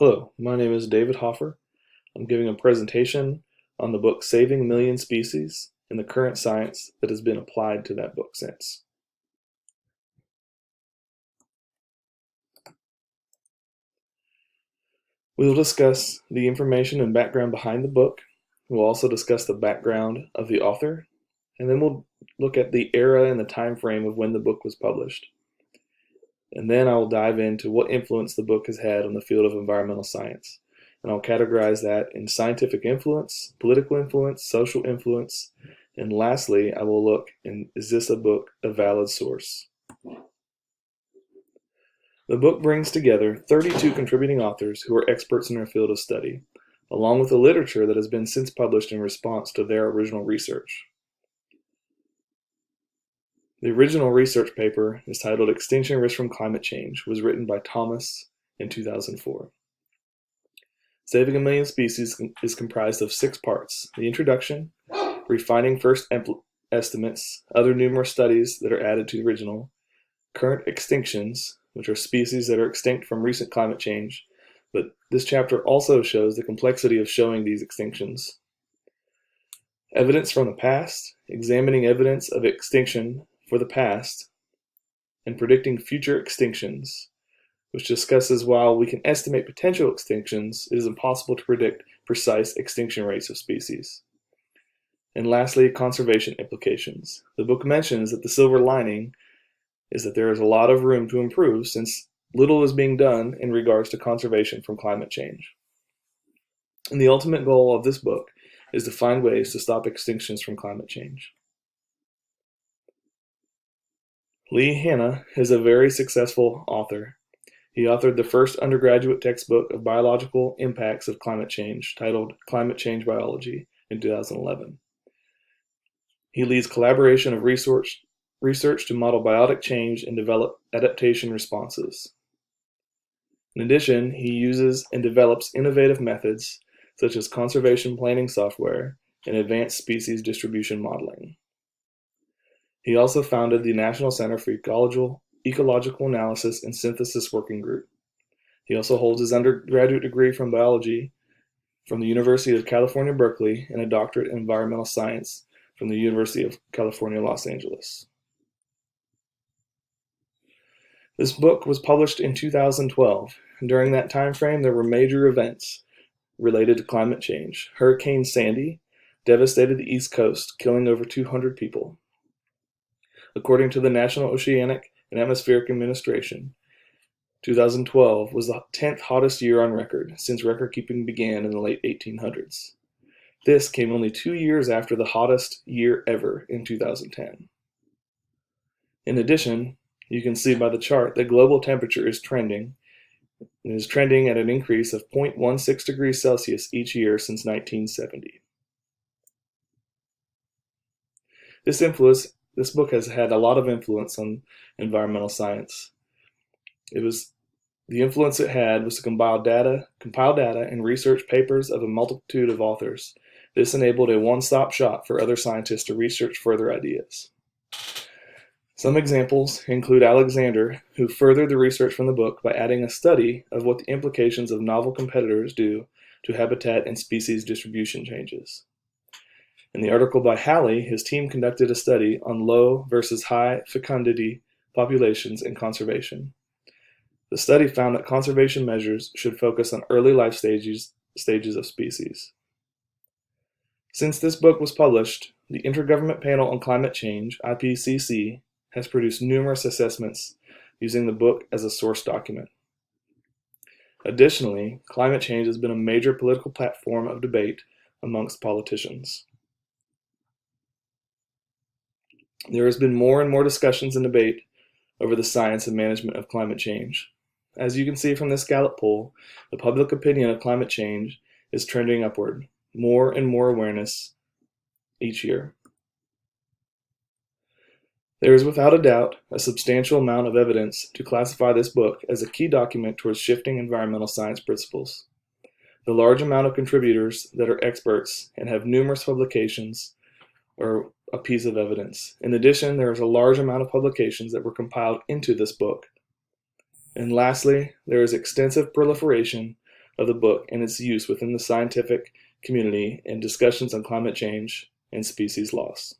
Hello, my name is David Hoffer. I'm giving a presentation on the book Saving a Million Species and the current science that has been applied to that book since. We will discuss the information and background behind the book. We'll also discuss the background of the author, and then we'll look at the era and the time frame of when the book was published. And then I will dive into what influence the book has had on the field of environmental science. And I'll categorize that in scientific influence, political influence, social influence, and lastly, I will look in, is this a book a valid source? The book brings together 32 contributing authors who are experts in their field of study, along with the literature that has been since published in response to their original research. The original research paper is titled Extinction Risk from Climate Change, was written by Thomas in 2004. Saving a Million Species is comprised of 6 parts: the introduction, refining first estimates, other numerous studies that are added to the original, current extinctions, which are species that are extinct from recent climate change, but this chapter also shows the complexity of showing these extinctions. Evidence from the past, examining evidence of extinction for the past, and predicting future extinctions, which discusses while we can estimate potential extinctions, it is impossible to predict precise extinction rates of species. And lastly, conservation implications. The book mentions that the silver lining is that there is a lot of room to improve since little is being done in regards to conservation from climate change. And the ultimate goal of this book is to find ways to stop extinctions from climate change. Lee Hanna is a very successful author. He authored the first undergraduate textbook of biological impacts of climate change, titled Climate Change Biology, in 2011. He leads collaboration of research to model biotic change and develop adaptation responses. In addition, he uses and develops innovative methods such as conservation planning software and advanced species distribution modeling. He also founded the National Center for Ecological Analysis and Synthesis Working Group. He also holds his undergraduate degree from biology from the University of California, Berkeley, and a doctorate in environmental science from the University of California, Los Angeles. This book was published in 2012. During that time frame, there were major events related to climate change. Hurricane Sandy devastated the East Coast, killing over 200 people. According to the National Oceanic and Atmospheric Administration, 2012 was the 10th hottest year on record since record-keeping began in the late 1800s. This came only 2 years after the hottest year ever in 2010. In addition, you can see by the chart that global temperature is trending at an increase of 0.16 degrees Celsius each year since 1970. This book has had a lot of influence on environmental science. The influence it had was to compile data and research papers of a multitude of authors. This enabled a one-stop shop for other scientists to research further ideas. Some examples include Alexander, who furthered the research from the book by adding a study of what the implications of novel competitors do to habitat and species distribution changes. In the article by Halley, his team conducted a study on low versus high fecundity populations and conservation. The study found that conservation measures should focus on early life stages of species. Since this book was published, the Intergovernmental Panel on Climate Change, IPCC, has produced numerous assessments using the book as a source document. Additionally, climate change has been a major political platform of debate amongst politicians. There has been more and more discussions and debate over the science and management of climate change. As you can see from this Gallup poll, the public opinion of climate change is trending upward, more and more awareness each year. There is without a doubt a substantial amount of evidence to classify this book as a key document towards shifting environmental science principles. The large amount of contributors that are experts and have numerous publications are a piece of evidence. In addition, there is a large amount of publications that were compiled into this book. And lastly, there is extensive proliferation of the book and its use within the scientific community in discussions on climate change and species loss.